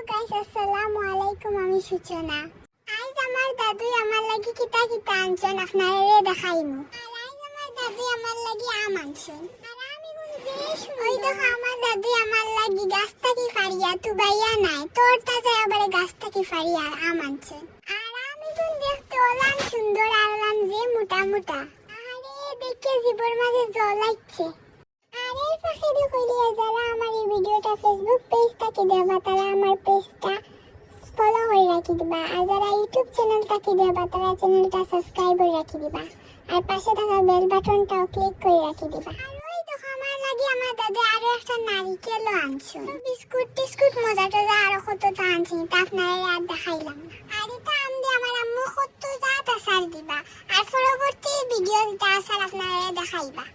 Guys, আসসালামু আলাইকুম। আমি সূচনা। আজ আমার দাদু আমার লাগি কিতা কিতা আনছেন আপনারে দেখাইমু। আর আজ আমার দাদু আমার লাগি আম আনছেন। আর আমি যে ওই দেখো আমার দাদু আমার লাগি গাছ থেকে ফাড়িয়া তুবাইয়া নাই তোর তাজা আবার গাছ থেকে ফাড়িয়া আম আনছেন। আর আমি দেখতে ওলান সুন্দর আর ওলান যে মোটা মোটা। আরে দেখে জীবর মাঝে জল লাগছে। আর এর পাশে দেখলিয়ে যারা আমার এই ভিডিওটা ফেসবুক পেজ থেকে দেবা তারা আমার পেজটা ফলো করে রাখি দিবা। আর যারা ইউটিউব চ্যানেল থেকে দেবা তারা চ্যানেলটা সাবস্ক্রাইব করে রাখি দিবা। আর পাশে থাকা বেল বাটনটাও ক্লিক করে রাখি দিবা। আর ওই দেখো আমার লাগি আমার দাদা আরো একটা নারিকেলও আনছো। বিস্কুট টিস্কুট মজা টজা আরো কত তা আনছি তা আপনারা আর দেখাইলাম না। আর এটা আম দিয়ে আমার আম্মু কত জাত আচার দিবা। আর পরবর্তী ভিডিও দিতে আচার আপনারা দেখাইবা।